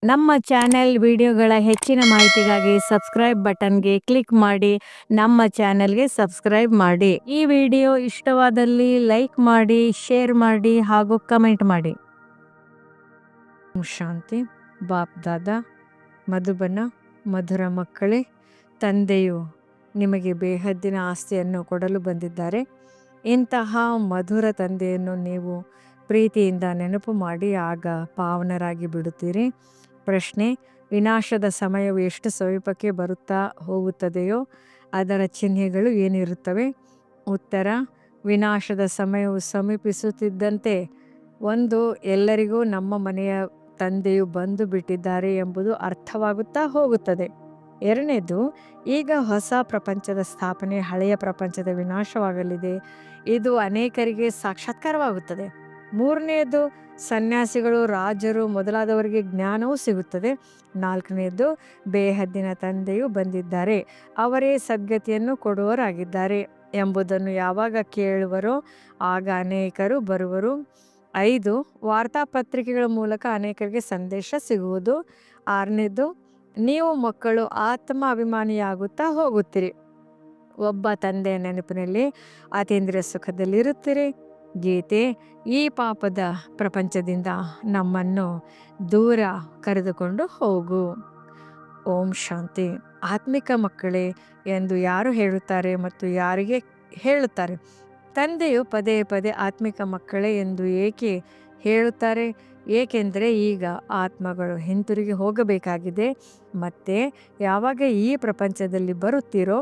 ನಮ್ಮ ಚಾನೆಲ್ ವಿಡಿಯೋಗಳ ಹೆಚ್ಚಿನ ಮಾಹಿತಿಗಾಗಿ ಸಬ್ಸ್ಕ್ರೈಬ್ ಬಟನ್ಗೆ ಕ್ಲಿಕ್ ಮಾಡಿ ನಮ್ಮ ಚಾನೆಲ್ಗೆ ಸಬ್ಸ್ಕ್ರೈಬ್ ಮಾಡಿ. ಈ ವಿಡಿಯೋ ಇಷ್ಟವಾದಲ್ಲಿ ಲೈಕ್ ಮಾಡಿ, ಶೇರ್ ಮಾಡಿ ಹಾಗೂ ಕಮೆಂಟ್ ಮಾಡಿ. ಶಾಂತಿ ಬಾಪ್ ದಾದಾ ಮಧುಬನ ಮಧುರ ಮಕ್ಕಳೇ, ತಂದೆಯು ನಿಮಗೆ ಬೇಹದ್ದಿನ ಆಸ್ತಿಯನ್ನು ಕೊಡಲು ಬಂದಿದ್ದಾರೆ. ಇಂತಹ ಮಧುರ ತಂದೆಯನ್ನು ನೀವು ಪ್ರೀತಿಯಿಂದ ನೆನಪು ಮಾಡಿ ಆಗ ಪಾವನರಾಗಿ ಬಿಡುತ್ತೀರಿ. ಪ್ರಶ್ನೆ: ವಿನಾಶದ ಸಮಯವು ಎಷ್ಟು ಸಮೀಪಕ್ಕೆ ಬರುತ್ತಾ ಹೋಗುತ್ತದೆಯೋ ಅದರ ಚಿಹ್ನೆಗಳು ಏನಿರುತ್ತವೆ? ಉತ್ತರ: ವಿನಾಶದ ಸಮಯವು ಸಮೀಪಿಸುತ್ತಿದ್ದಂತೆ ಎಲ್ಲರಿಗೂ ನಮ್ಮ ಮನೆಯ ತಂದೆಯು ಬಂದು ಬಿಟ್ಟಿದ್ದಾರೆ ಎಂಬುದು ಅರ್ಥವಾಗುತ್ತಾ ಹೋಗುತ್ತದೆ. ಎರಡನೇದು, ಈಗ ಹೊಸ ಪ್ರಪಂಚದ ಸ್ಥಾಪನೆ, ಹಳೆಯ ಪ್ರಪಂಚದ ವಿನಾಶವಾಗಲಿದೆ. ಇದು ಅನೇಕರಿಗೆ ಸಾಕ್ಷಾತ್ಕಾರವಾಗುತ್ತದೆ. ಮೂರನೆಯದು, ಸನ್ಯಾಸಿಗಳು, ರಾಜರು ಮೊದಲಾದವರಿಗೆ ಜ್ಞಾನವೂ ಸಿಗುತ್ತದೆ. ನಾಲ್ಕನೆಯದು, ಬೇಹದ್ದಿನ ತಂದೆಯು ಬಂದಿದ್ದಾರೆ, ಅವರೇ ಸದ್ಗತಿಯನ್ನು ಕೊಡುವವರಾಗಿದ್ದಾರೆ ಎಂಬುದನ್ನು ಯಾವಾಗ ಕೇಳುವರೋ ಆಗ ಅನೇಕರು ಬರುವರು. 5, ವಾರ್ತಾಪತ್ರಿಕೆಗಳ ಮೂಲಕ ಅನೇಕರಿಗೆ ಸಂದೇಶ ಸಿಗುವುದು. 6ನೇದು, ನೀವು ಮಕ್ಕಳು ಆತ್ಮ ಅಭಿಮಾನಿಯಾಗುತ್ತಾ ಹೋಗುತ್ತೀರಿ. ಒಬ್ಬ ತಂದೆಯ ನೆನಪಿನಲ್ಲಿ ಅತೀಂದ್ರಿಯ ಸುಖದಲ್ಲಿರುತ್ತೀರಿ. ಗೀತೆ: ಈ ಪಾಪದ ಪ್ರಪಂಚದಿಂದ ನಮ್ಮನ್ನು ದೂರ ಕರೆದುಕೊಂಡು ಹೋಗು. ಓಂ ಶಾಂತಿ. ಆತ್ಮಿಕ ಮಕ್ಕಳೇ ಎಂದು ಯಾರು ಹೇಳುತ್ತಾರೆ ಮತ್ತು ಯಾರಿಗೆ ಹೇಳುತ್ತಾರೆ? ತಂದೆಯು ಪದೇ ಪದೇ ಆತ್ಮಿಕ ಮಕ್ಕಳೇ ಎಂದು ಏಕೆ ಹೇಳುತ್ತಾರೆ? ಏಕೆಂದರೆ ಈಗ ಆತ್ಮಗಳು ಹಿಂತಿರುಗಿ ಹೋಗಬೇಕಾಗಿದೆ. ಮತ್ತೆ ಯಾವಾಗ ಈ ಪ್ರಪಂಚದಲ್ಲಿ ಬರುತ್ತೀರೋ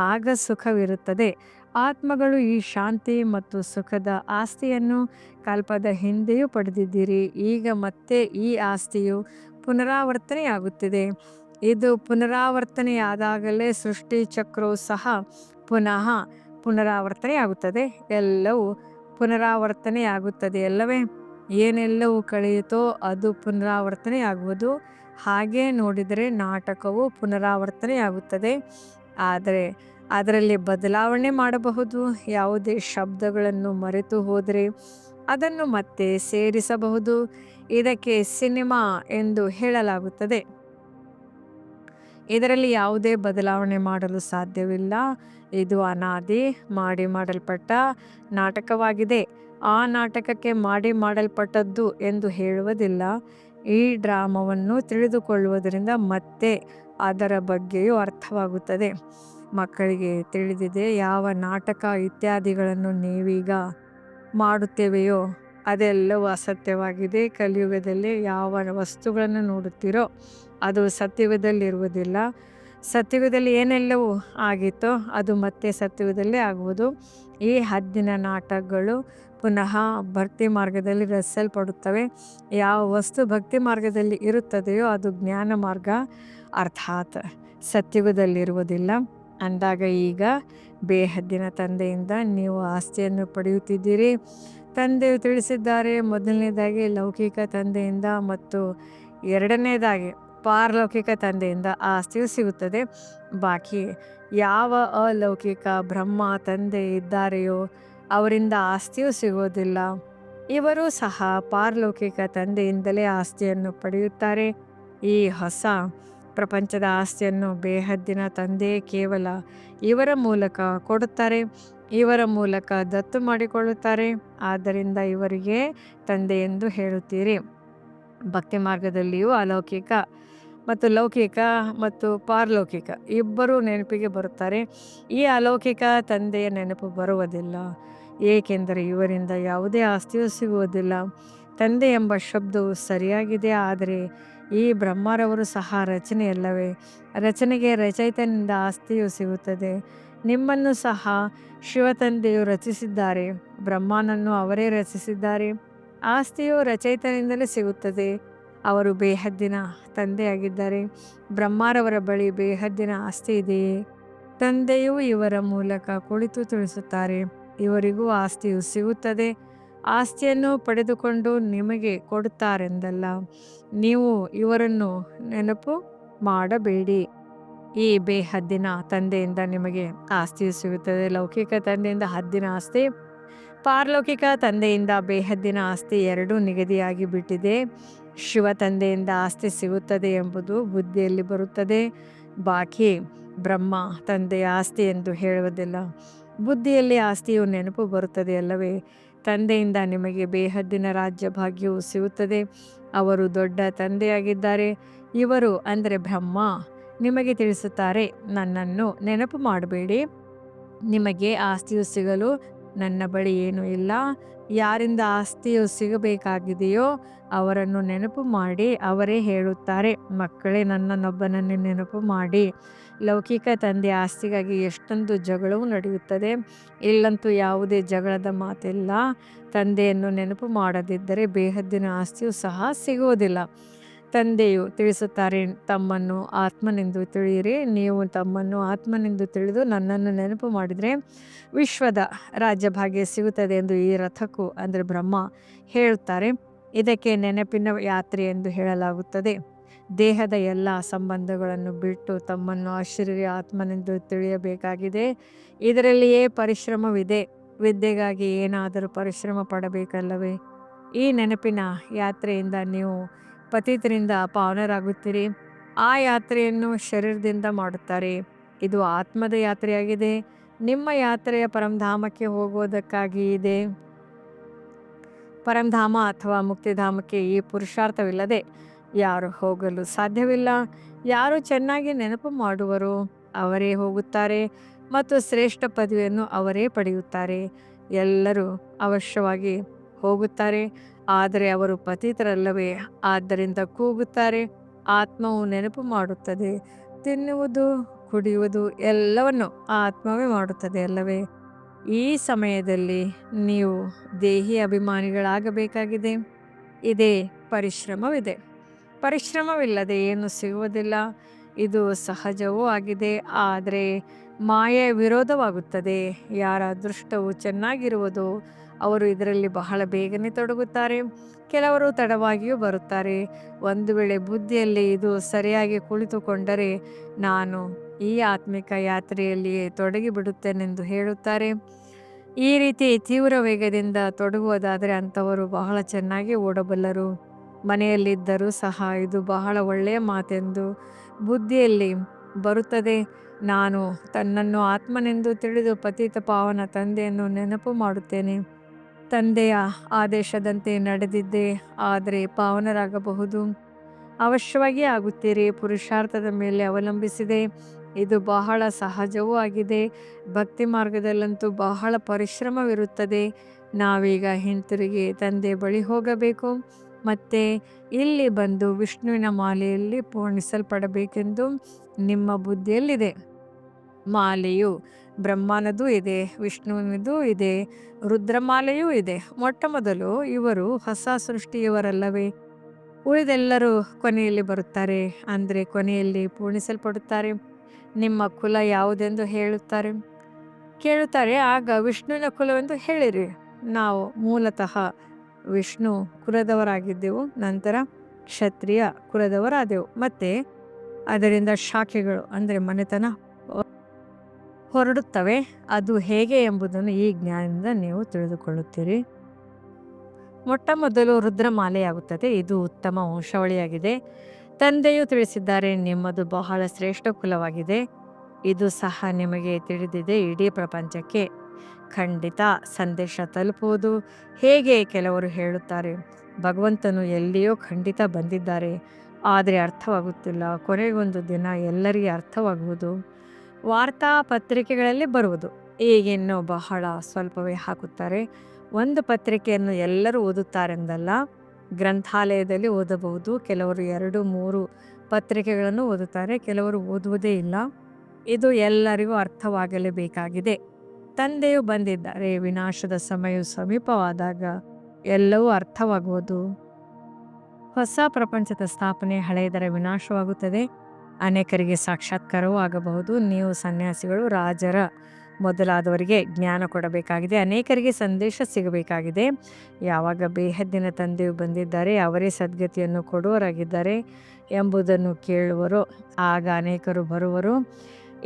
ಆಗ ಸುಖವಿರುತ್ತದೆ. ಆತ್ಮಗಳು ಈ ಶಾಂತಿ ಮತ್ತು ಸುಖದ ಆಸ್ತಿಯನ್ನು ಕಲ್ಪದ ಹಿಂದೆಯೂ ಪಡೆದಿದ್ದೀರಿ. ಈಗ ಮತ್ತೆ ಈ ಆಸ್ತಿಯು ಪುನರಾವರ್ತನೆಯಾಗುತ್ತಿದೆ. ಇದು ಪುನರಾವರ್ತನೆಯಾದಾಗಲೇ ಸೃಷ್ಟಿ ಚಕ್ರವು ಸಹ ಪುನಃ ಪುನರಾವರ್ತನೆಯಾಗುತ್ತದೆ. ಎಲ್ಲವೂ ಪುನರಾವರ್ತನೆಯಾಗುತ್ತದೆ ಅಲ್ಲವೇ? ಏನೆಲ್ಲವೂ ಕಳೆಯಿತೋ ಅದು ಪುನರಾವರ್ತನೆಯಾಗುವುದು. ಹಾಗೆ ನೋಡಿದರೆ ನಾಟಕವು ಪುನರಾವರ್ತನೆಯಾಗುತ್ತದೆ. ಆದರೆ ಅದರಲ್ಲಿ ಬದಲಾವಣೆ ಮಾಡಬಹುದು. ಯಾವುದೇ ಶಬ್ದಗಳನ್ನು ಮರೆತು ಹೋದರೆ ಅದನ್ನು ಮತ್ತೆ ಸೇರಿಸಬಹುದು. ಇದಕ್ಕೆ ಸಿನಿಮಾ ಎಂದು ಹೇಳಲಾಗುತ್ತದೆ. ಇದರಲ್ಲಿ ಯಾವುದೇ ಬದಲಾವಣೆ ಮಾಡಲು ಸಾಧ್ಯವಿಲ್ಲ. ಇದು ಅನಾದಿ ಮಾಡಲ್ಪಟ್ಟ ನಾಟಕವಾಗಿದೆ. ಆ ನಾಟಕಕ್ಕೆ ಮಾಡಲ್ಪಟ್ಟದ್ದು ಎಂದು ಹೇಳುವುದಿಲ್ಲ. ಈ ಡ್ರಾಮವನ್ನು ತಿಳಿದುಕೊಳ್ಳುವುದರಿಂದ ಮತ್ತೆ ಅದರ ಬಗ್ಗೆಯೂ ಅರ್ಥವಾಗುತ್ತದೆ. ಮಕ್ಕಳಿಗೆ ತಿಳಿದಿದೆ, ಯಾವ ನಾಟಕ ಇತ್ಯಾದಿಗಳನ್ನು ನೀವೀಗ ಮಾಡುತ್ತೇವೆಯೋ ಅದೆಲ್ಲವೂ ಅಸತ್ಯವಾಗಿದೆ. ಕಲಿಯುಗದಲ್ಲಿ ಯಾವ ವಸ್ತುಗಳನ್ನು ನೋಡುತ್ತೀರೋ ಅದು ಸತ್ಯಯುಗದಲ್ಲಿರುವುದಿಲ್ಲ. ಸತ್ಯಯುಗದಲ್ಲಿ ಏನೆಲ್ಲವೂ ಆಗಿತ್ತೋ ಅದು ಮತ್ತೆ ಸತ್ಯಯುಗದಲ್ಲೇ ಆಗುವುದು. ಈ ಹದ್ದಿನ ನಾಟಕಗಳು ಪುನಃ ಭಕ್ತಿ ಮಾರ್ಗದಲ್ಲಿ ರಚಿಸಲ್ಪಡುತ್ತವೆ. ಯಾವ ವಸ್ತು ಭಕ್ತಿ ಮಾರ್ಗದಲ್ಲಿ ಇರುತ್ತದೆಯೋ ಅದು ಜ್ಞಾನ ಮಾರ್ಗ, ಅರ್ಥಾತ್ ಸತ್ಯಯುಗದಲ್ಲಿರುವುದಿಲ್ಲ. ಅಂದಾಗ ಈಗ ಬೇಹದ್ದಿನ ತಂದೆಯಿಂದ ನೀವು ಆಸ್ತಿಯನ್ನು ಪಡೆಯುತ್ತಿದ್ದೀರಿ. ತಂದೆಯು ತಿಳಿಸಿದ್ದಾರೆ, ಮೊದಲನೇದಾಗಿ ಲೌಕಿಕ ತಂದೆಯಿಂದ ಮತ್ತು ಎರಡನೇದಾಗಿ ಪಾರಲೌಕಿಕ ತಂದೆಯಿಂದ ಆಸ್ತಿಯು ಸಿಗುತ್ತದೆ. ಬಾಕಿ ಯಾವ ಅಲೌಕಿಕ ಬ್ರಹ್ಮ ತಂದೆ ಇದ್ದಾರೆಯೋ ಅವರಿಂದ ಆಸ್ತಿಯೂ ಸಿಗೋದಿಲ್ಲ. ಇವರು ಸಹ ಪಾರಲೌಕಿಕ ತಂದೆಯಿಂದಲೇ ಆಸ್ತಿಯನ್ನು ಪಡೆಯುತ್ತಾರೆ. ಈ ಹೊಸ ಪ್ರಪಂಚದ ಆಸ್ತಿಯನ್ನು ಬೇಹದ್ದಿನ ತಂದೆಯೇ ಕೇವಲ ಇವರ ಮೂಲಕ ಕೊಡುತ್ತಾರೆ. ಇವರ ಮೂಲಕ ದತ್ತು ಮಾಡಿಕೊಳ್ಳುತ್ತಾರೆ. ಆದ್ದರಿಂದ ಇವರಿಗೆ ತಂದೆ ಎಂದು ಹೇಳುತ್ತೀರಿ. ಭಕ್ತಿ ಮಾರ್ಗದಲ್ಲಿಯೂ ಅಲೌಕಿಕ ಮತ್ತು ಲೌಕಿಕ ಮತ್ತು ಪಾರಲೌಕಿಕ ಇಬ್ಬರು ನೆನಪಿಗೆ ಬರುತ್ತಾರೆ. ಈ ಅಲೌಕಿಕ ತಂದೆಯ ನೆನಪು ಬರುವುದಿಲ್ಲ, ಏಕೆಂದರೆ ಇವರಿಂದ ಯಾವುದೇ ಆಸ್ತಿಯೂ ಸಿಗುವುದಿಲ್ಲ. ತಂದೆ ಎಂಬ ಶಬ್ದವು ಸರಿಯಾಗಿದೆ, ಆದರೆ ಈ ಬ್ರಹ್ಮರವರು ಸಹ ರಚನೆಯಲ್ಲವೇ? ರಚನೆಗೆ ರಚಯಿತನಿಂದ ಆಸ್ತಿಯು ಸಿಗುತ್ತದೆ. ನಿಮ್ಮನ್ನು ಸಹ ಶಿವತಂದೆಯು ರಚಿಸಿದ್ದಾರೆ. ಬ್ರಹ್ಮನನ್ನು ಅವರೇ ರಚಿಸಿದ್ದಾರೆ. ಆಸ್ತಿಯು ರಚಯಿತನಿಂದಲೇ ಸಿಗುತ್ತದೆ. ಅವರು ಬೇಹದ್ದಿನ ತಂದೆಯಾಗಿದ್ದಾರೆ. ಬ್ರಹ್ಮರವರ ಬಳಿ ಬೇಹದ್ದಿನ ಆಸ್ತಿ ಇದೆಯೇ? ತಂದೆಯು ಇವರ ಮೂಲಕ ಕುಳಿತು ತಿಳಿಸುತ್ತಾರೆ. ಇವರಿಗೂ ಆಸ್ತಿಯು ಸಿಗುತ್ತದೆ. ಆಸ್ತಿಯನ್ನು ಪಡೆದುಕೊಂಡು ನಿಮಗೆ ಕೊಡುತ್ತಾರೆಂದಲ್ಲ. ನೀವು ಇವರನ್ನು ನೆನಪು ಮಾಡಬೇಡಿ. ಈ ಬೇಹದ್ದಿನ ತಂದೆಯಿಂದ ನಿಮಗೆ ಆಸ್ತಿಯು ಸಿಗುತ್ತದೆ. ಲೌಕಿಕ ತಂದೆಯಿಂದ ಹದ್ದಿನ ಆಸ್ತಿ, ಪಾರಲೌಕಿಕ ತಂದೆಯಿಂದ ಬೇಹದ್ದಿನ ಆಸ್ತಿ ಎರಡೂ ನಿಗದಿಯಾಗಿ ಬಿಟ್ಟಿದೆ. ಶಿವ ತಂದೆಯಿಂದ ಆಸ್ತಿ ಸಿಗುತ್ತದೆ ಎಂಬುದು ಬುದ್ಧಿಯಲ್ಲಿ ಬರುತ್ತದೆ. ಬಾಕಿ ಬ್ರಹ್ಮ ತಂದೆಯ ಆಸ್ತಿ ಎಂದು ಹೇಳುವುದಿಲ್ಲ. ಬುದ್ಧಿಯಲ್ಲಿ ಆಸ್ತಿಯು ನೆನಪು ಬರುತ್ತದೆ ಅಲ್ಲವೇ? ತಂದೆಯಿಂದ ನಿಮಗೆ ಬೇಹದ್ದಿನ ರಾಜ್ಯ ಭಾಗ್ಯವು ಸಿಗುತ್ತದೆ. ಅವರು ದೊಡ್ಡ ತಂದೆಯಾಗಿದ್ದಾರೆ. ಇವರು ಅಂದರೆ ಬ್ರಹ್ಮ ನಿಮಗೆ ತಿಳಿಸುತ್ತಾರೆ, ನನ್ನನ್ನು ನೆನಪು ಮಾಡಬೇಡಿ, ನಿಮಗೆ ಆಸ್ತಿಯು ಸಿಗಲು ನನ್ನ ಬಳಿ ಏನೂ ಇಲ್ಲ. ಯಾರಿಂದ ಆಸ್ತಿಯು ಸಿಗಬೇಕಾಗಿದೆಯೋ ಅವರನ್ನು ನೆನಪು ಮಾಡಿ. ಅವರೇ ಹೇಳುತ್ತಾರೆ, ಮಕ್ಕಳೇ ನನ್ನನ್ನೊಬ್ಬನನ್ನೇ ನೆನಪು ಮಾಡಿ. ಲೌಕಿಕ ತಂದೆ ಆಸ್ತಿಗಾಗಿ ಎಷ್ಟೊಂದು ಜಗಳವೂ ನಡೆಯುತ್ತದೆ. ಇಲ್ಲಂತೂ ಯಾವುದೇ ಜಗಳದ ಮಾತಿಲ್ಲ. ತಂದೆಯನ್ನು ನೆನಪು ಮಾಡದಿದ್ದರೆ ಬೇಹದ್ದಿನ ಆಸ್ತಿಯೂ ಸಹ ಸಿಗುವುದಿಲ್ಲ. ತಂದೆಯು ತಿಳಿಸುತ್ತಾರೆ, ತಮ್ಮನ್ನು ಆತ್ಮನೆಂದು ತಿಳಿಯಿರಿ. ನೀವು ತಮ್ಮನ್ನು ಆತ್ಮನೆಂದು ತಿಳಿದು ನನ್ನನ್ನು ನೆನಪು ಮಾಡಿದರೆ ವಿಶ್ವದ ರಾಜ್ಯಭಾಗ್ಯ ಸಿಗುತ್ತದೆ ಎಂದು ಈ ರಥಕ್ಕೂ ಅಂದರೆ ಬ್ರಹ್ಮ ಹೇಳುತ್ತಾರೆ. ಇದಕ್ಕೆ ನೆನಪಿನ ಯಾತ್ರೆ ಎಂದು ಹೇಳಲಾಗುತ್ತದೆ. ದೇಹದ ಎಲ್ಲ ಸಂಬಂಧಗಳನ್ನು ಬಿಟ್ಟು ತಮ್ಮನ್ನು ಆಶ್ಚರ್ಯ ಆತ್ಮನೆಂದು ತಿಳಿಯಬೇಕಾಗಿದೆ. ಇದರಲ್ಲಿಯೇ ಪರಿಶ್ರಮವಿದೆ. ವಿದ್ಯೆಗಾಗಿ ಏನಾದರೂ ಪರಿಶ್ರಮ ಪಡಬೇಕಲ್ಲವೇ? ಈ ನೆನಪಿನ ಯಾತ್ರೆಯಿಂದ ನೀವು ಪತಿತರಿಂದ ಪಾವನರಾಗುತ್ತೀರಿ. ಆ ಯಾತ್ರೆಯನ್ನು ಶರೀರದಿಂದ ಮಾಡುತ್ತಾರೆ. ಇದು ಆತ್ಮದ ಯಾತ್ರೆಯಾಗಿದೆ. ನಿಮ್ಮ ಯಾತ್ರೆಯ ಪರಂಧಾಮಕ್ಕೆ ಹೋಗುವುದಕ್ಕಾಗಿ ಇದೆ. ಪರಂಧಾಮ ಅಥವಾ ಮುಕ್ತಿಧಾಮಕ್ಕೆ ಈ ಪುರುಷಾರ್ಥವಿಲ್ಲದೆ ಯಾರು ಹೋಗಲು ಸಾಧ್ಯವಿಲ್ಲ. ಯಾರು ಚೆನ್ನಾಗಿ ನೆನಪು ಮಾಡುವರೋ ಅವರೇ ಹೋಗುತ್ತಾರೆ ಮತ್ತು ಶ್ರೇಷ್ಠ ಪದವಿಯನ್ನು ಅವರೇ ಪಡೆಯುತ್ತಾರೆ. ಎಲ್ಲರೂ ಅವಶ್ಯವಾಗಿ ಹೋಗುತ್ತಾರೆ, ಆದರೆ ಅವರು ಪತಿತರಲ್ಲವೇ? ಆದ್ದರಿಂದ ಕೂಗುತ್ತಾರೆ. ಆತ್ಮವು ನೆನಪು ಮಾಡುತ್ತದೆ. ತಿನ್ನುವುದು, ಕುಡಿಯುವುದು ಎಲ್ಲವನ್ನು ಆತ್ಮವೇ ಮಾಡುತ್ತದೆ ಅಲ್ಲವೇ? ಈ ಸಮಯದಲ್ಲಿ ನೀವು ದೇಹಿ ಅಭಿಮಾನಿಗಳಾಗಬೇಕಾಗಿದೆ. ಇದೇ ಪರಿಶ್ರಮವಿದೆ. ಪರಿಶ್ರಮವಿಲ್ಲದೆ ಏನು ಸಿಗುವುದಿಲ್ಲ. ಇದು ಸಹಜವೂ ಆಗಿದೆ. ಆದರೆ ಮಾಯೆಯ ವಿರೋಧವಾಗುತ್ತದೆ. ಯಾರ ಅದೃಷ್ಟವು ಚೆನ್ನಾಗಿರುವುದೋ ಅವರು ಇದರಲ್ಲಿ ಬಹಳ ಬೇಗನೆ ತೊಡಗುತ್ತಾರೆ. ಕೆಲವರು ತಡವಾಗಿಯೂ ಬರುತ್ತಾರೆ. ಒಂದು ವೇಳೆ ಬುದ್ಧಿಯಲ್ಲಿ ಇದು ಸರಿಯಾಗಿ ಕುಳಿತುಕೊಂಡರೆ ನಾನು ಈ ಆತ್ಮಿಕ ಯಾತ್ರೆಯಲ್ಲಿಯೇ ತೊಡಗಿಬಿಡುತ್ತೇನೆಂದು ಹೇಳುತ್ತಾರೆ. ಈ ರೀತಿ ತೀವ್ರ ವೇಗದಿಂದ ತೊಡಗುವುದಾದರೆ ಅಂಥವರು ಬಹಳ ಚೆನ್ನಾಗಿ ಓಡಬಲ್ಲರು. ಮನೆಯಲ್ಲಿದ್ದರೂ ಸಹ ಇದು ಬಹಳ ಒಳ್ಳೆಯ ಮಾತೆಂದು ಬುದ್ಧಿಯಲ್ಲಿ ಬರುತ್ತದೆ. ನಾನು ತನ್ನನ್ನು ಆತ್ಮನೆಂದು ತಿಳಿದು ಪತಿತ ಪಾವನ ತಂದೆಯನ್ನು ನೆನಪು ಮಾಡುತ್ತೇನೆ. ತಂದೆಯ ಆದೇಶದಂತೆ ನಡೆದಿದ್ದೆ ಆದರೆ ಪಾವನರಾಗಬಹುದು. ಅವಶ್ಯವಾಗಿ ಆಗುತ್ತೀರಿ. ಪುರುಷಾರ್ಥದ ಮೇಲೆ ಅವಲಂಬಿಸಿದೆ. ಇದು ಬಹಳ ಸಹಜವೂ ಆಗಿದೆ. ಭಕ್ತಿ ಮಾರ್ಗದಲ್ಲಂತೂ ಬಹಳ ಪರಿಶ್ರಮವಿರುತ್ತದೆ. ನಾವೀಗ ಹಿಂತಿರುಗಿ ತಂದೆ ಬಳಿ ಹೋಗಬೇಕು. ಮತ್ತೆ ಇಲ್ಲಿ ಬಂದು ವಿಷ್ಣುವಿನ ಮಾಲೆಯಲ್ಲಿ ಪೂರ್ಣಿಸಲ್ಪಡಬೇಕೆಂದು ನಿಮ್ಮ ಬುದ್ಧಿಯಲ್ಲಿದೆ. ಮಾಲೆಯು ಬ್ರಹ್ಮನದೂ ಇದೆ, ವಿಷ್ಣುವಿನದೂ ಇದೆ, ರುದ್ರಮಾಲೆಯೂ ಇದೆ. ಮೊಟ್ಟ ಮೊದಲು ಇವರು ಹೊಸ ಸೃಷ್ಟಿಯವರಲ್ಲವೇ? ಉಳಿದೆಲ್ಲರೂ ಕೊನೆಯಲ್ಲಿ ಬರುತ್ತಾರೆ, ಅಂದರೆ ಕೊನೆಯಲ್ಲಿ ಪೂರ್ಣಿಸಲ್ಪಡುತ್ತಾರೆ. ನಿಮ್ಮ ಕುಲ ಯಾವುದೆಂದು ಕೇಳುತ್ತಾರೆ. ಆಗ ವಿಷ್ಣುವಿನ ಕುಲವೆಂದು ಹೇಳಿರಿ. ನಾವು ಮೂಲತಃ ವಿಷ್ಣು ಕುಲದವರಾಗಿದ್ದೆವು, ನಂತರ ಕ್ಷತ್ರಿಯ ಕುಲದವರಾದೆವು. ಮತ್ತೆ ಅದರಿಂದ ಶಾಖೆಗಳು ಅಂದರೆ ಮನೆತನ ಹೊರಡುತ್ತವೆ. ಅದು ಹೇಗೆ ಎಂಬುದನ್ನು ಈ ಜ್ಞಾನದಿಂದ ನೀವು ತಿಳಿದುಕೊಳ್ಳುತ್ತೀರಿ. ಮೊಟ್ಟ ಮೊದಲು ರುದ್ರಮಾಲೆಯಾಗುತ್ತದೆ. ಇದು ಉತ್ತಮ ವಂಶಾವಳಿಯಾಗಿದೆ. ತಂದೆಯು ತಿಳಿಸಿದ್ದಾರೆ, ನಿಮ್ಮದು ಬಹಳ ಶ್ರೇಷ್ಠ ಕುಲವಾಗಿದೆ. ಇದು ಸಹ ನಿಮಗೆ ತಿಳಿದಿದೆ. ಇಡೀ ಪ್ರಪಂಚಕ್ಕೆ ಖಂಡಿತ ಸಂದೇಶ ತಲುಪುವುದು ಹೇಗೆ? ಕೆಲವರು ಹೇಳುತ್ತಾರೆ, ಭಗವಂತನು ಎಲ್ಲಿಯೋ ಖಂಡಿತ ಬಂದಿದ್ದಾರೆ, ಆದರೆ ಅರ್ಥವಾಗುತ್ತಿಲ್ಲ. ಕೊನೆಗೊಂದು ದಿನ ಎಲ್ಲರಿಗೆ ಅರ್ಥವಾಗುವುದು. ವಾರ್ತಾ ಪತ್ರಿಕೆಗಳಲ್ಲಿ ಬರುವುದು. ಈಗಿನ್ನೂ ಬಹಳ ಸ್ವಲ್ಪವೇ ಹಾಕುತ್ತಾರೆ. ಒಂದು ಪತ್ರಿಕೆಯನ್ನು ಎಲ್ಲರೂ ಓದುತ್ತಾರೆಂದಲ್ಲ, ಗ್ರಂಥಾಲಯದಲ್ಲಿ ಓದಬಹುದು. ಕೆಲವರು 2-3 ಪತ್ರಿಕೆಗಳನ್ನು ಓದುತ್ತಾರೆ, ಕೆಲವರು ಓದುವುದೇ ಇಲ್ಲ. ಇದು ಎಲ್ಲರಿಗೂ ಅರ್ಥವಾಗಲೇಬೇಕಾಗಿದೆ. ತಂದೆಯು ಬಂದಿದ್ದಾರೆ. ವಿನಾಶದ ಸಮಯವು ಸಮೀಪವಾದಾಗ ಎಲ್ಲವೂ ಅರ್ಥವಾಗುವುದು. ಹೊಸ ಪ್ರಪಂಚದ ಸ್ಥಾಪನೆ, ಹಳೆಯದರ ವಿನಾಶವಾಗುತ್ತದೆ. ಅನೇಕರಿಗೆ ಸಾಕ್ಷಾತ್ಕಾರವೂ ಆಗಬಹುದು. ನೀವು ಸನ್ಯಾಸಿಗಳು, ರಾಜರ ಮೊದಲಾದವರಿಗೆ ಜ್ಞಾನ ಕೊಡಬೇಕಾಗಿದೆ. ಅನೇಕರಿಗೆ ಸಂದೇಶ ಸಿಗಬೇಕಾಗಿದೆ. ಯಾವಾಗ ಬೇಹದ್ದಿನ ತಂದೆಯು ಬಂದಿದ್ದಾರೆ, ಅವರೇ ಸದ್ಗತಿಯನ್ನು ಕೊಡುವರಾಗಿದ್ದಾರೆ ಎಂಬುದನ್ನು ಕೇಳುವರೋ ಆಗ ಅನೇಕರು ಬರುವರು.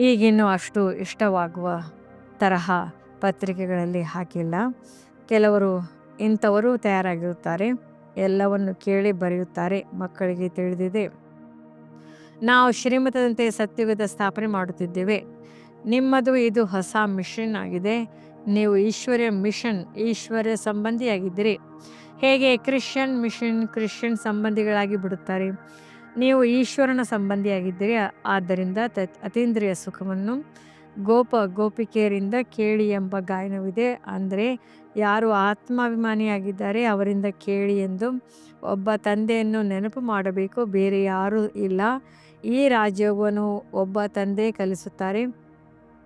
ಈಗಿನ್ನೂ ಅಷ್ಟು ಇಷ್ಟವಾಗುವ ತರಹ ಪತ್ರಿಕೆಗಳಲ್ಲಿ ಹಾಕಿಲ್ಲ. ಕೆಲವರು ಇಂಥವರು ತಯಾರಾಗಿರುತ್ತಾರೆ. ಎಲ್ಲವನ್ನು ಕೇಳಿ ಬರೆಯುತ್ತಾರೆ. ಮಕ್ಕಳಿಗೆ ತಿಳಿದಿದೆ, ನಾವು ಶ್ರೀಮತದಂತೆ ಸತ್ಯುಗದ ಸ್ಥಾಪನೆ ಮಾಡುತ್ತಿದ್ದೇವೆ. ನಿಮ್ಮದು ಇದು ಹೊಸ ಮಿಷನ್ ಆಗಿದೆ. ನೀವು ಈಶ್ವರ್ಯ ಸಂಬಂಧಿಯಾಗಿದ್ದೀರಿ. ಹೇಗೆ ಕ್ರಿಶ್ಚಿಯನ್ ಮಿಷನ್ ಕ್ರಿಶ್ಚಿಯನ್ ಸಂಬಂಧಿಗಳಾಗಿ ಬಿಡುತ್ತಾರೆ. ನೀವು ಈಶ್ವರನ ಸಂಬಂಧಿಯಾಗಿದ್ದೀರಿ. ಆದ್ದರಿಂದ ಅತೀಂದ್ರಿಯ ಸುಖವನ್ನು ಗೋಪಿಕೆಯರಿಂದ ಕೇಳಿ ಎಂಬ ಗಾಯನವಿದೆ. ಅಂದರೆ ಯಾರು ಆತ್ಮಾಭಿಮಾನಿಯಾಗಿದ್ದಾರೆ ಅವರಿಂದ ಕೇಳಿ ಎಂದು. ಒಬ್ಬ ತಂದೆಯನ್ನು ನೆನಪು ಮಾಡಬೇಕು, ಬೇರೆ ಯಾರೂ ಇಲ್ಲ. ಈ ರಾಜಯೋಗವನ್ನು ಒಬ್ಬ ತಂದೆ ಕಲಿಸುತ್ತಾರೆ.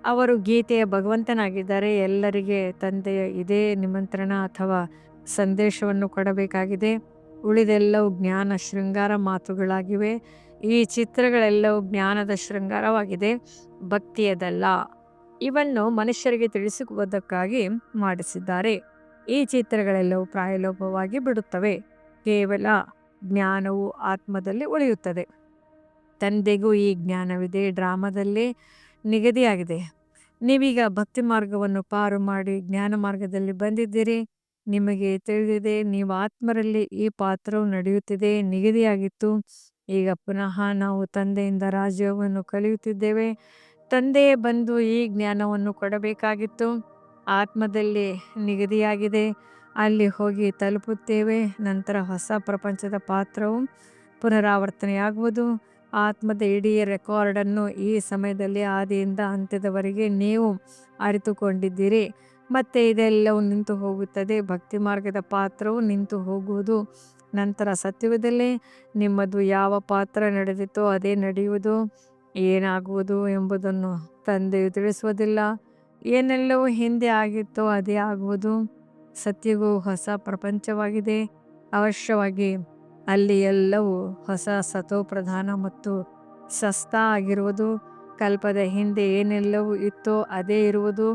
ಅವರು ಗೀತೆಯ ಭಗವಂತನಾಗಿದ್ದಾರೆ. ಎಲ್ಲರಿಗೆ ತಂದೆಯ ಇದೇ ನಿಮಂತ್ರಣ ಅಥವಾ ಸಂದೇಶವನ್ನು ಕೊಡಬೇಕಾಗಿದೆ. ಉಳಿದೆಲ್ಲವೂ ಜ್ಞಾನ ಶೃಂಗಾರ ಮಾತುಗಳಾಗಿವೆ. ಈ ಚಿತ್ರಗಳೆಲ್ಲವೂ ಜ್ಞಾನದ ಶೃಂಗಾರವಾಗಿದೆ, ಭಕ್ತಿಯದಲ್ಲ. ಇವನ್ನು ಮನುಷ್ಯರಿಗೆ ತಿಳಿಸುವುದಕ್ಕಾಗಿ ಮಾಡಿಸಿದ್ದಾರೆ. ಈ ಚಿತ್ರಗಳೆಲ್ಲವೂ ಪ್ರಾಯಲೋಪವಾಗಿ ಬಿಡುತ್ತವೆ. ಕೇವಲ ಜ್ಞಾನವು ಆತ್ಮದಲ್ಲಿ ಉಳಿಯುತ್ತದೆ. ತಂದೆಗೂ ಈ ಜ್ಞಾನವಿದೆ, ಡ್ರಾಮಾದಲ್ಲಿ ನಿಗದಿಯಾಗಿದೆ. ನೀವೀಗ ಭಕ್ತಿ ಮಾರ್ಗವನ್ನು ಪಾರು ಮಾಡಿ ಜ್ಞಾನ ಮಾರ್ಗದಲ್ಲಿ ಬಂದಿದ್ದೀರಿ. ನಿಮಗೆ ತಿಳಿದಿದೆ, ನೀವು ಆತ್ಮರಲ್ಲಿ ಈ ಪಾತ್ರವು ನಡೆಯುತ್ತಿದೆ, ನಿಗದಿಯಾಗಿತ್ತು. ಈಗ ಪುನಃ ನಾವು ತಂದೆಯಿಂದ ರಾಜ್ಯವನ್ನು ಕಲಿಯುತ್ತಿದ್ದೇವೆ. ತಂದೆಯೇ ಬಂದು ಈ ಜ್ಞಾನವನ್ನು ಕೊಡಬೇಕಾಗಿತ್ತು. ಆತ್ಮದಲ್ಲಿ ನಿಗದಿಯಾಗಿದೆ, ಅಲ್ಲಿ ಹೋಗಿ ತಲುಪುತ್ತೇವೆ. ನಂತರ ಹೊಸ ಪ್ರಪಂಚದ ಪಾತ್ರವು ಪುನರಾವರ್ತನೆಯಾಗುವುದು. ಆತ್ಮದ ಇಡೀ ರೆಕಾರ್ಡನ್ನು ಈ ಸಮಯದಲ್ಲಿ ಆದಿಯಿಂದ ಅಂತ್ಯದವರೆಗೆ ನೀವು ಅರಿತುಕೊಂಡಿದ್ದೀರಿ. ಮತ್ತೆ ಇದೆಲ್ಲವೂ ನಿಂತು ಹೋಗುತ್ತದೆ. ಭಕ್ತಿ ಮಾರ್ಗದ ಪಾತ್ರವು ನಿಂತು ಹೋಗುವುದು. ನಂತರ ಸತ್ಯುಗದಲ್ಲಿ ನಿಮ್ಮದು ಯಾವ ಪಾತ್ರ ನಡೆದಿತ್ತೋ ಅದೇ ನಡೆಯುವುದು. ಏನಾಗುವುದು ಎಂಬುದನ್ನು ತಂದೆಯು ತಿಳಿಸುವುದಿಲ್ಲ. ಏನೆಲ್ಲವೂ ಹಿಂದೆ ಆಗಿತ್ತೋ ಅದೇ ಆಗುವುದು. ಸತ್ಯವು ಹೊಸ ಪ್ರಪಂಚವಾಗಿದೆ. ಅವಶ್ಯವಾಗಿ ಅಲ್ಲಿ ಎಲ್ಲವೂ ಹೊಸ ಸತೋಪ್ರಧಾನ ಮತ್ತು ಸಸ್ತ ಆಗಿರುವುದು. ಕಲ್ಪದ ಹಿಂದೆ ಏನೆಲ್ಲವೂ ಇತ್ತೋ ಅದೇ ಇರುವುದು.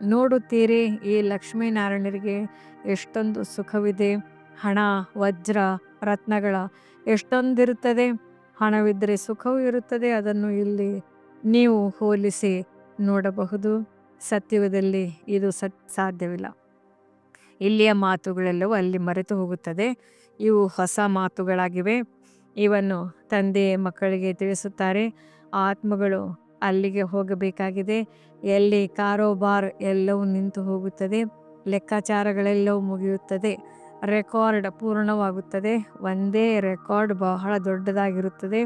ನೋಡುತ್ತೀರಿ, ಈ ಲಕ್ಷ್ಮೀನಾರಾಯಣರಿಗೆ ಎಷ್ಟೊಂದು ಸುಖವಿದೆ. ಹಣ, ವಜ್ರ, ರತ್ನಗಳ ಎಷ್ಟೊಂದಿರುತ್ತದೆ. ಹಣವಿದ್ದರೆ ಸುಖವೂ ಇರುತ್ತದೆ. ಅದನ್ನು ಇಲ್ಲಿ ನೀವು ಹೋಲಿಸಿ ನೋಡಬಹುದು. ಸತ್ಯುಗದಲ್ಲಿ ಇದು ಸಾಧ್ಯವಿಲ್ಲ. ಇಲ್ಲಿಯ ಮಾತುಗಳೆಲ್ಲವೂ ಅಲ್ಲಿ ಮರೆತು ಹೋಗುತ್ತದೆ. ಇವು ಹೊಸ ಮಾತುಗಳಾಗಿವೆ. ಇವನ್ನು ತಂದೆ ಮಕ್ಕಳಿಗೆ ತಿಳಿಸುತ್ತಾರೆ. ಆತ್ಮಗಳು ಅಲ್ಲಿಗೆ ಹೋಗಬೇಕಾಗಿದೆ. ಎಲ್ಲಿ ಕಾರೋಬಾರ್ ಎಲ್ಲವೂ ನಿಂತು ಹೋಗುತ್ತದೆ. ಲೆಕ್ಕಾಚಾರಗಳೆಲ್ಲವೂ ಮುಗಿಯುತ್ತದೆ. ರೆಕಾರ್ಡ್ ಪೂರ್ಣವಾಗುತ್ತದೆ. ಒಂದೇ ರೆಕಾರ್ಡ್ ಬಹಳ ದೊಡ್ಡದಾಗಿರುತ್ತದೆ.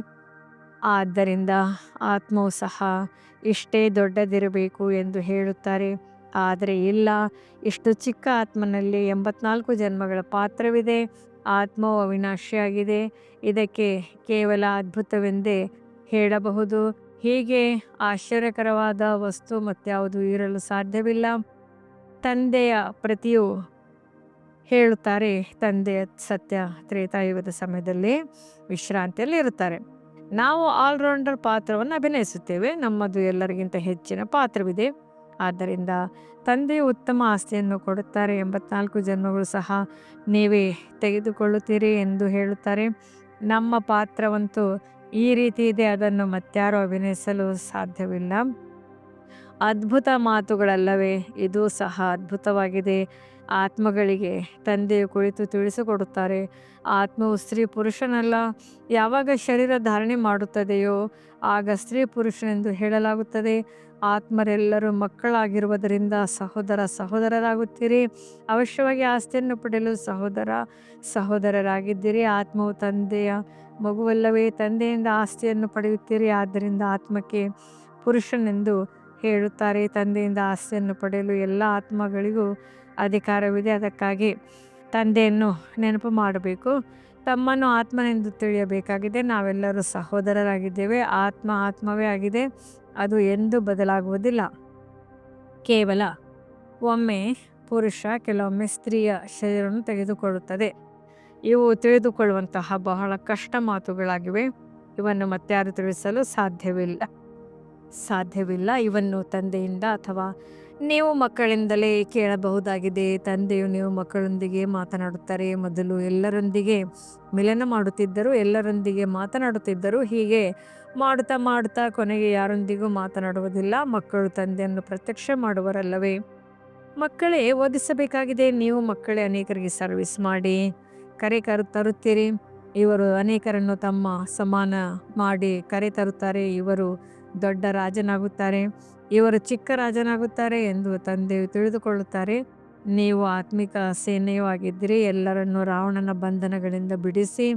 ಆದ್ದರಿಂದ ಆತ್ಮವು ಸಹ ಇಷ್ಟೇ ದೊಡ್ಡದಿರಬೇಕು ಎಂದು ಹೇಳುತ್ತಾರೆ. ಆದರೆ ಇಲ್ಲ, ಇಷ್ಟು ಚಿಕ್ಕ ಆತ್ಮನಲ್ಲಿ 84 ಜನ್ಮಗಳ ಪಾತ್ರವಿದೆ. ಆತ್ಮವು ಅವಿನಾಶಿಯಾಗಿದೆ. ಇದಕ್ಕೆ ಕೇವಲ ಅದ್ಭುತವೆಂದೇ ಹೇಳಬಹುದು. ಹೀಗೆ ಆಶ್ಚರ್ಯಕರವಾದ ವಸ್ತು ಮತ್ಯಾವುದು ಇರಲು ಸಾಧ್ಯವಿಲ್ಲ. ತಂದೆಯ ಪ್ರತಿಯು ಹೇಳುತ್ತಾರೆ, ತಂದೆಯ ಸತ್ಯ ತ್ರೇತಾಯುಗದ ಸಮಯದಲ್ಲಿ ವಿಶ್ರಾಂತಿಯಲ್ಲಿ ಇರುತ್ತಾರೆ. ನಾವು ಆಲ್ರೌಂಡರ್ ಪಾತ್ರವನ್ನು ಅಭಿನಯಿಸುತ್ತೇವೆ. ನಮ್ಮದು ಎಲ್ಲರಿಗಿಂತ ಹೆಚ್ಚಿನ ಪಾತ್ರವಿದೆ. ಆದ್ದರಿಂದ ತಂದೆಯು ಉತ್ತಮ ಆಸ್ತಿಯನ್ನು ಕೊಡುತ್ತಾರೆ. 84 ಜನ್ಮಗಳು ಸಹ ನೀವೇ ತೆಗೆದುಕೊಳ್ಳುತ್ತೀರಿ ಎಂದು ಹೇಳುತ್ತಾರೆ. ನಮ್ಮ ಪಾತ್ರವಂತೂ ಈ ರೀತಿ ಇದೆ, ಅದನ್ನು ಮತ್ಯಾರೂ ಅಭಿನಯಿಸಲು ಸಾಧ್ಯವಿಲ್ಲ. ಅದ್ಭುತ ಮಾತುಗಳಲ್ಲವೇ? ಇದು ಸಹ ಅದ್ಭುತವಾಗಿದೆ. ಆತ್ಮಗಳಿಗೆ ತಂದೆಯು ಕುಳಿತು ತಿಳಿಸಿಕೊಡುತ್ತಾರೆ. ಆತ್ಮವು ಸ್ತ್ರೀ ಪುರುಷನಲ್ಲ. ಯಾವಾಗ ಶರೀರ ಧಾರಣೆ ಮಾಡುತ್ತದೆಯೋ ಆಗ ಸ್ತ್ರೀ ಪುರುಷನೆಂದು ಹೇಳಲಾಗುತ್ತದೆ. ಆತ್ಮರೆಲ್ಲರೂ ಮಕ್ಕಳಾಗಿರುವುದರಿಂದ ಸಹೋದರರಾಗುತ್ತೀರಿ. ಅವಶ್ಯವಾಗಿ ಆಸ್ತಿಯನ್ನು ಪಡೆಯಲು ಸಹೋದರರಾಗಿದ್ದೀರಿ. ಆತ್ಮವು ತಂದೆಯ ಮಗುವಲ್ಲವೇ? ತಂದೆಯಿಂದ ಆಸ್ತಿಯನ್ನು ಪಡೆಯುತ್ತೀರಿ. ಆದ್ದರಿಂದ ಆತ್ಮಕ್ಕೆ ಪುರುಷನೆಂದು ಹೇಳುತ್ತಾರೆ. ತಂದೆಯಿಂದ ಆಸ್ತಿಯನ್ನು ಪಡೆಯಲು ಎಲ್ಲ ಆತ್ಮಗಳಿಗೂ ಅಧಿಕಾರವಿದೆ. ಅದಕ್ಕಾಗಿ ತಂದೆಯನ್ನು ನೆನಪು ಮಾಡಬೇಕು. ತಮ್ಮನ್ನು ಆತ್ಮನೆಂದು ತಿಳಿಯಬೇಕಾಗಿದೆ. ನಾವೆಲ್ಲರೂ ಸಹೋದರರಾಗಿದ್ದೇವೆ. ಆತ್ಮವೇ ಆಗಿದೆ. ಅದು ಎಂದೂ ಬದಲಾಗುವುದಿಲ್ಲ. ಕೇವಲ ಒಮ್ಮೆ ಪುರುಷ, ಕೆಲವೊಮ್ಮೆ ಸ್ತ್ರೀಯ ಶರೀರವನ್ನು ತೆಗೆದುಕೊಳ್ಳುತ್ತದೆ. ಇವು ತಿಳಿದುಕೊಳ್ಳುವಂತಹ ಬಹಳ ಕಷ್ಟ ಮಾತುಗಳಾಗಿವೆ. ಇವನ್ನು ಮತ್ಯಾರು ತಿಳಿಸಲು ಸಾಧ್ಯವಿಲ್ಲ. ಇವನ್ನು ತಂದೆಯಿಂದ ಅಥವಾ ನೀವು ಮಕ್ಕಳಿಂದಲೇ ಕೇಳಬಹುದಾಗಿದೆ. ತಂದೆಯು ನೀವು ಮಕ್ಕಳೊಂದಿಗೆ ಮಾತನಾಡುತ್ತಾರೆ. ಮೊದಲು ಎಲ್ಲರೊಂದಿಗೆ ಮಿಲನ ಮಾಡುತ್ತಿದ್ದರು, ಎಲ್ಲರೊಂದಿಗೆ ಮಾತನಾಡುತ್ತಿದ್ದರು. ಹೀಗೆ ಮಾಡುತ್ತಾ ಕೊನೆಗೆ ಯಾರೊಂದಿಗೂ ಮಾತನಾಡುವುದಿಲ್ಲ. ಮಕ್ಕಳು ತಂದೆಯನ್ನು ಪ್ರತ್ಯಕ್ಷ ಮಾಡುವರಲ್ಲವೇ? ಮಕ್ಕಳೇ ಓದಿಸಬೇಕಾಗಿದೆ. ನೀವು ಮಕ್ಕಳೇ ಅನೇಕರಿಗೆ ಸರ್ವಿಸ್ ಮಾಡಿ. ತರುತ್ತೀರಿ. ಇವರು ಅನೇಕರನ್ನು ತಮ್ಮ ಸಮಾನ ಮಾಡಿ ಕರೆ ತರುತ್ತಾರೆ. ಇವರು ದೊಡ್ಡ ರಾಜನಾಗುತ್ತಾರೆ, ಇವರು ಚಿಕ್ಕ ರಾಜನಾಗುತ್ತಾರೆ ಎಂದು ತಂದೆಯು ತಿಳಿದುಕೊಳ್ಳುತ್ತಾರೆ. ನೀವು ಆತ್ಮಿಕ ಸೇನೆಯೂ ಆಗಿದ್ದೀರಿ. ಎಲ್ಲರನ್ನು ರಾವಣನ ಬಂಧನಗಳಿಂದ ಬಿಡಿಸಿ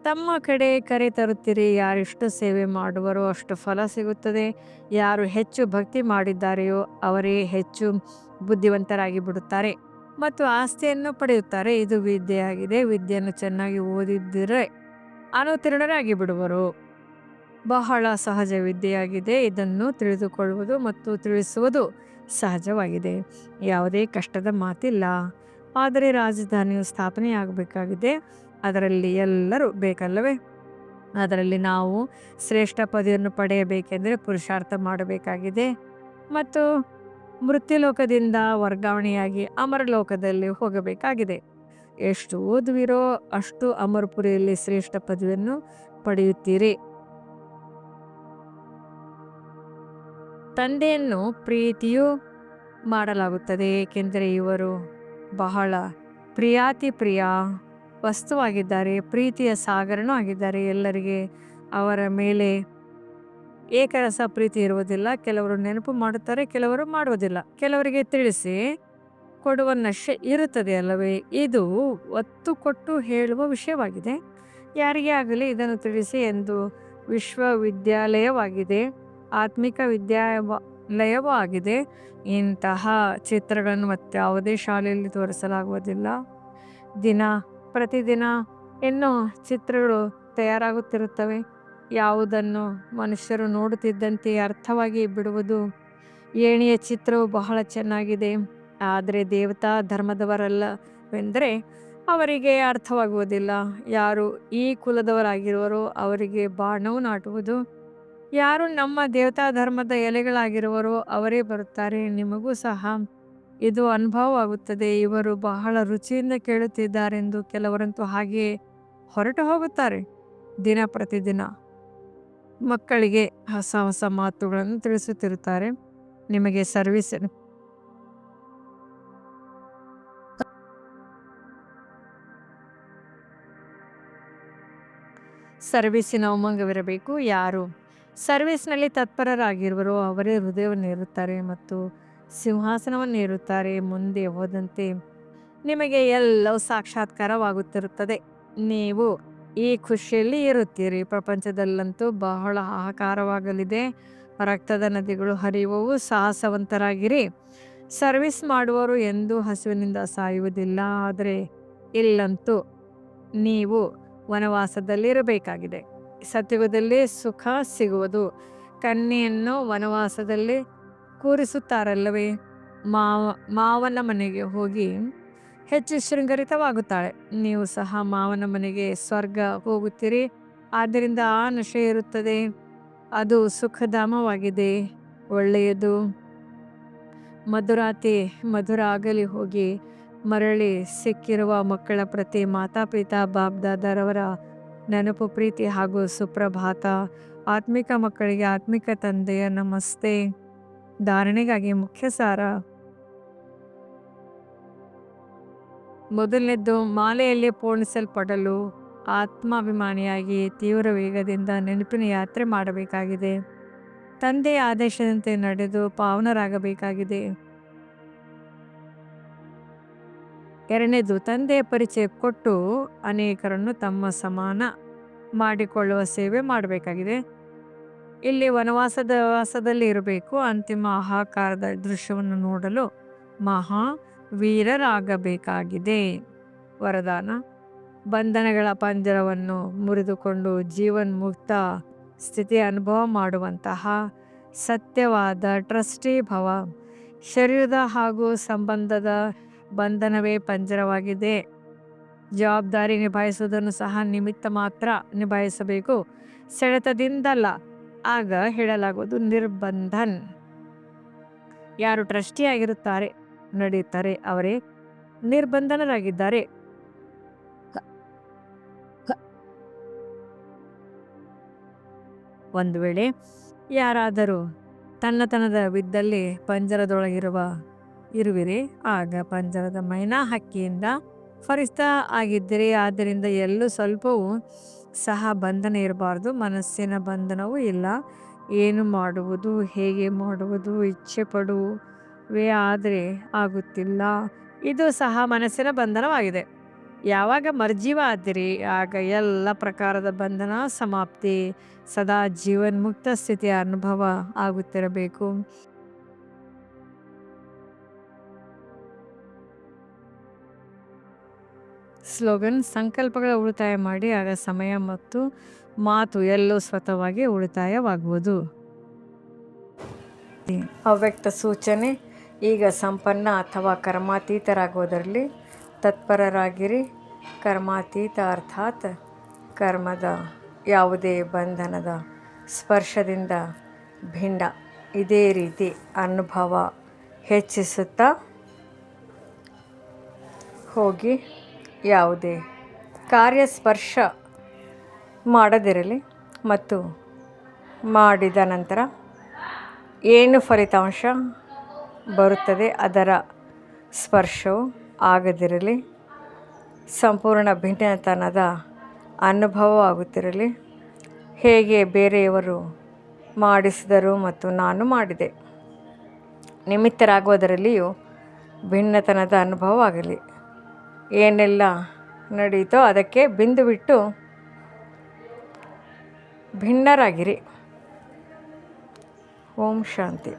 ತಮ್ಮ ಕಡೆ ಕರೆ ತರುತ್ತೀರಿ. ಯಾರೆಷ್ಟು ಸೇವೆ ಮಾಡುವರೋ ಅಷ್ಟು ಫಲ ಸಿಗುತ್ತದೆ. ಯಾರು ಹೆಚ್ಚು ಭಕ್ತಿ ಮಾಡಿದ್ದಾರೆಯೋ ಅವರೇ ಹೆಚ್ಚು ಬುದ್ಧಿವಂತರಾಗಿ ಬಿಡುತ್ತಾರೆ ಮತ್ತು ಆಸ್ತಿಯನ್ನು ಪಡೆಯುತ್ತಾರೆ. ಇದು ವಿದ್ಯೆಯಾಗಿದೆ. ವಿದ್ಯೆಯನ್ನು ಚೆನ್ನಾಗಿ ಓದಿದ್ದರೆ ಅನುತ್ತೀರ್ಣರಾಗಿ ಬಿಡುವರು. ಬಹಳ ಸಹಜ ವಿದ್ಯೆಯಾಗಿದೆ. ಇದನ್ನು ತಿಳಿದುಕೊಳ್ಳುವುದು ಮತ್ತು ತಿಳಿಸುವುದು ಸಹಜವಾಗಿದೆ. ಯಾವುದೇ ಕಷ್ಟದ ಮಾತಿಲ್ಲ. ಆದರೆ ರಾಜಧಾನಿಯು ಸ್ಥಾಪನೆಯಾಗಬೇಕಾಗಿದೆ. ಅದರಲ್ಲಿ ಎಲ್ಲರೂ ಬೇಕಲ್ಲವೇ? ಅದರಲ್ಲಿ ನಾವು ಶ್ರೇಷ್ಠ ಪದವಿಯನ್ನು ಪಡೆಯಬೇಕೆಂದರೆ ಪುರುಷಾರ್ಥ ಮಾಡಬೇಕಾಗಿದೆ ಮತ್ತು ಮೃತ್ಯುಲೋಕದಿಂದ ವರ್ಗಾವಣೆಯಾಗಿ ಅಮರಲೋಕದಲ್ಲಿ ಹೋಗಬೇಕಾಗಿದೆ. ಎಷ್ಟು ಓದುವಿರೋ ಅಷ್ಟು ಅಮರಪುರಿಯಲ್ಲಿ ಶ್ರೇಷ್ಠ ಪದವಿಯನ್ನು ಪಡೆಯುತ್ತೀರಿ. ತಂದೆಯನ್ನು ಪ್ರೀತಿಯೂ ಮಾಡಲಾಗುತ್ತದೆ, ಏಕೆಂದರೆ ಇವರು ಬಹಳ ಪ್ರಿಯಾತಿ ಪ್ರಿಯ ವಸ್ತುವಾಗಿದ್ದಾರೆ. ಪ್ರೀತಿಯ ಸಾಗರನೂ ಆಗಿದ್ದಾರೆ. ಎಲ್ಲರಿಗೆ ಅವರ ಮೇಲೆ ಏಕರಸ ಪ್ರೀತಿ ಇರುವುದಿಲ್ಲ. ಕೆಲವರು ನೆನಪು ಮಾಡುತ್ತಾರೆ, ಕೆಲವರು ಮಾಡುವುದಿಲ್ಲ. ಕೆಲವರಿಗೆ ತಿಳಿಸಿ ಕೊಡುವ ನಶೆ ಇರುತ್ತದೆ ಅಲ್ಲವೇ? ಇದು ಒತ್ತು ಕೊಟ್ಟು ಹೇಳುವ ವಿಷಯವಾಗಿದೆ. ಯಾರಿಗೇ ಆಗಲಿ ಇದನ್ನು ತಿಳಿಸಿ ಎಂದು. ವಿಶ್ವವಿದ್ಯಾಲಯವಾಗಿದೆ, ಆತ್ಮಿಕ ವಿದ್ಯಾಲಯವೂ ಆಗಿದೆ. ಇಂತಹ ಚಿತ್ರಗಳನ್ನು ಮತ್ತಾವುದೇ ಶಾಲೆಯಲ್ಲಿ ತೋರಿಸಲಾಗುವುದಿಲ್ಲ. ಪ್ರತಿದಿನ ಇನ್ನೂ ಚಿತ್ರಗಳು ತಯಾರಾಗುತ್ತಿರುತ್ತವೆ. ಯಾವುದನ್ನು ಮನುಷ್ಯರು ನೋಡುತ್ತಿದ್ದಂತೆ ಅರ್ಥವಾಗಿ ಬಿಡುವುದು. ಏಣಿಯ ಚಿತ್ರವು ಬಹಳ ಚೆನ್ನಾಗಿದೆ, ಆದರೆ ದೇವತಾ ಧರ್ಮದವರಲ್ಲವೆಂದರೆ ಅವರಿಗೆ ಅರ್ಥವಾಗುವುದಿಲ್ಲ. ಯಾರು ಈ ಕುಲದವರಾಗಿರುವರೋ ಅವರಿಗೆ ಬಾಣವು ನಾಟುವುದು. ಯಾರು ನಮ್ಮ ದೇವತಾ ಧರ್ಮದ ಎಲೆಗಳಾಗಿರುವರೋ ಅವರೇ ಬರುತ್ತಾರೆ. ನಿಮಗೂ ಸಹ ಇದು ಅನುಭವವಾಗುತ್ತದೆ. ಇವರು ಬಹಳ ರುಚಿಯಿಂದ ಕೇಳುತ್ತಿದ್ದಾರೆಂದು. ಕೆಲವರಂತೂ ಹಾಗೆಯೇ ಹೊರಟು ಹೋಗುತ್ತಾರೆ. ದಿನ ಪ್ರತಿದಿನ ಮಕ್ಕಳಿಗೆ ಹೊಸ ಹೊಸ ಮಾತುಗಳನ್ನು ತಿಳಿಸುತ್ತಿರುತ್ತಾರೆ. ನಿಮಗೆ ಸರ್ವಿಸಿನ ಉಮಂಗವಿರಬೇಕು. ಯಾರು ಸರ್ವಿಸ್ನಲ್ಲಿ ತತ್ಪರರಾಗಿರುವರೋ ಅವರೇ ಹೃದಯವನ್ನು ಏರುತ್ತಾರೆ ಮತ್ತು ಸಿಂಹಾಸನವನ್ನು ಏರುತ್ತಾರೆ. ಮುಂದೆ ಹೋದಂತೆ ನಿಮಗೆ ಎಲ್ಲವೂ ಸಾಕ್ಷಾತ್ಕಾರವಾಗುತ್ತಿರುತ್ತದೆ. ನೀವು ಈ ಖುಷಿಯಲ್ಲಿ ಇರುತ್ತೀರಿ. ಪ್ರಪಂಚದಲ್ಲಂತೂ ಬಹಳ ಹಾಹಾಕಾರವಾಗಲಿದೆ. ರಕ್ತದ ನದಿಗಳು ಹರಿಯುವವು. ಸಾಹಸವಂತರಾಗಿರಿ. ಸರ್ವಿಸ್ ಮಾಡುವವರು ಎಂದೂ ಹಸುವಿನಿಂದ ಸಾಯುವುದಿಲ್ಲ. ಆದರೆ ಇಲ್ಲಂತೂ ನೀವು ವನವಾಸದಲ್ಲಿರಬೇಕಾಗಿದೆ. ಸತ್ಯುಗದಲ್ಲಿ ಸುಖ ಸಿಗುವುದು. ಕನ್ಯೆಯನ್ನು ವನವಾಸದಲ್ಲಿ ಕೂರಿಸುತ್ತಾರಲ್ಲವೇ? ಮಾವನ ಮನೆಗೆ ಹೋಗಿ ಹೆಚ್ಚು ಶೃಂಗರಿತವಾಗುತ್ತಾಳೆ. ನೀವು ಸಹ ಮಾವನ ಮನೆಗೆ ಸ್ವರ್ಗ ಹೋಗುತ್ತೀರಿ. ಆದ್ದರಿಂದ ಆ ನಶೆ ಇರುತ್ತದೆ. ಅದು ಸುಖಧಾಮವಾಗಿದೆ, ಒಳ್ಳೆಯದು. ಮಧುರ ಆಗಲಿ. ಹೋಗಿ ಮರಳಿ ಸಿಕ್ಕಿರುವ ಮಕ್ಕಳ ಪ್ರತಿ ಮಾತಾಪಿತಾ ಬಾಬ್ದಾದರವರ ನೆನಪು, ಪ್ರೀತಿ ಹಾಗೂ ಸುಪ್ರಭಾತ. ಆತ್ಮಿಕ ಮಕ್ಕಳಿಗೆ ಆತ್ಮಿಕ ತಂದೆಯ ನಮಸ್ತೆ. ಧಾರಣೆಗಾಗಿ ಮುಖ್ಯ ಸಾರ. ಮೊದಲನೇದ್ದು, ಮಾಲೆಯಲ್ಲಿ ಪೂರ್ಣಿಸಲ್ಪಡಲು ಆತ್ಮಾಭಿಮಾನಿಯಾಗಿ ತೀವ್ರ ವೇಗದಿಂದ ನೆನಪಿನ ಯಾತ್ರೆ ಮಾಡಬೇಕಾಗಿದೆ. ತಂದೆಯ ಆದೇಶದಂತೆ ನಡೆದು ಪಾವನರಾಗಬೇಕಾಗಿದೆ. ಎರಡನೇದು, ತಂದೆಯ ಪರಿಚಯ ಕೊಟ್ಟು ಅನೇಕರನ್ನು ತಮ್ಮ ಸಮಾನ ಮಾಡಿಕೊಳ್ಳುವ ಸೇವೆ ಮಾಡಬೇಕಾಗಿದೆ. ಇಲ್ಲಿ ವಾಸದಲ್ಲಿ ಇರಬೇಕು. ಅಂತಿಮ ಹಾಹಾಕಾರದ ದೃಶ್ಯವನ್ನು ನೋಡಲು ಮಹಾವೀರರಾಗಬೇಕಾಗಿದೆ. ವರದಾನ: ಬಂಧನಗಳ ಪಂಜರವನ್ನು ಮುರಿದುಕೊಂಡು ಜೀವನ್ಮುಕ್ತ ಸ್ಥಿತಿ ಅನುಭವ ಮಾಡುವಂತಹ ಸತ್ಯವಾದ ಟ್ರಸ್ಟಿ ಭವ. ಶರೀರದ ಹಾಗೂ ಸಂಬಂಧದ ಬಂಧನವೇ ಪಂಜರವಾಗಿದೆ. ಜವಾಬ್ದಾರಿ ನಿಭಾಯಿಸುವುದನ್ನು ಸಹ ನಿಮಿತ್ತ ಮಾತ್ರ ನಿಭಾಯಿಸಬೇಕು, ಸೆಳೆತದಿಂದಲ್ಲ. ಆಗ ಹೇಳಲಾಗುವುದು ನಿರ್ಬಂಧನ್. ಯಾರು ಟ್ರಸ್ಟಿಯಾಗಿರುತ್ತಾರೆ, ನಡೆಯುತ್ತಾರೆ, ಅವರೇ ನಿರ್ಬಂಧನರಾಗಿದ್ದಾರೆ. ಒಂದು ವೇಳೆ ಯಾರಾದರೂ ತನ್ನತನದ ಬಿದ್ದಲ್ಲಿ ಪಂಜರದೊಳಗಿರುವಿರಿ, ಆಗ ಪಂಜರದ ಮೈನಾ ಹಕ್ಕಿಯಿಂದ ಫರಿಸ್ತಾ ಆಗಿದ್ದರೆ ಆದ್ದರಿಂದ ಎಲ್ಲೂ ಸ್ವಲ್ಪವೂ ಸಹ ಬಂಧನ ಇರಬಾರ್ದು. ಮನಸ್ಸಿನ ಬಂಧನವೂ ಇಲ್ಲ. ಏನು ಮಾಡುವುದು, ಹೇಗೆ ಮಾಡುವುದು, ಇಚ್ಛೆ ಪಡುವೆ ಆದರೆ ಆಗುತ್ತಿಲ್ಲ. ಇದು ಸಹ ಮನಸ್ಸಿನ ಬಂಧನವಾಗಿದೆ. ಯಾವಾಗ ಮರ್ಜೀವ ಆದಿರಿ ಆಗ ಎಲ್ಲ ಪ್ರಕಾರದ ಬಂಧನ ಸಮಾಪ್ತಿ. ಸದಾ ಜೀವನ್ಮುಕ್ತ ಸ್ಥಿತಿಯ ಅನುಭವ ಆಗುತ್ತಿರಬೇಕು. ಸ್ಲೋಗನ್: ಸಂಕಲ್ಪಗಳ ಉಳಿತಾಯ ಮಾಡಿ, ಆಗ ಸಮಯ ಮತ್ತು ಮಾತು ಎಲ್ಲವೂ ಸ್ವತಃವಾಗಿ ಉಳಿತಾಯವಾಗುವುದು. ಅವ್ಯಕ್ತ ಸೂಚನೆ: ಈಗ ಸಂಪನ್ನ ಅಥವಾ ಕರ್ಮಾತೀತರಾಗುವುದರಲ್ಲಿ ತತ್ಪರರಾಗಿರಿ. ಕರ್ಮಾತೀತ ಅರ್ಥಾತ್ ಕರ್ಮದ ಯಾವುದೇ ಬಂಧನದ ಸ್ಪರ್ಶದಿಂದ ಭಿನ್ನ. ಇದೇ ರೀತಿ ಅನುಭವ ಹೆಚ್ಚಿಸುತ್ತಾ ಹೋಗಿ. ಯಾವುದೇ ಕಾರ್ಯ ಸ್ಪರ್ಶ ಮಾಡದಿರಲಿ ಮತ್ತು ಮಾಡಿದ ನಂತರ ಏನು ಫಲಿತಾಂಶ ಬರುತ್ತದೆ ಅದರ ಸ್ಪರ್ಶವು ಆಗದಿರಲಿ. ಸಂಪೂರ್ಣ ಭಿನ್ನತನದ ಅನುಭವವಾಗುತ್ತಿರಲಿ. ಹೇಗೆ ಬೇರೆಯವರು ಮಾಡಿಸಿದರು ಮತ್ತು ನಾನು ಮಾಡಿದೆ. ನಿಮಿತ್ತರಾಗುವುದರಲ್ಲಿಯೂ ಭಿನ್ನತನದ ಅನುಭವವಾಗಲಿ. ಏನೆಲ್ಲ ನಡೆಯಿತೋ ಅದಕ್ಕೆ ಬಿಂದು ಬಿಟ್ಟು ಭಿನ್ನರಾಗಿರಿ. ಓಂ ಶಾಂತಿ.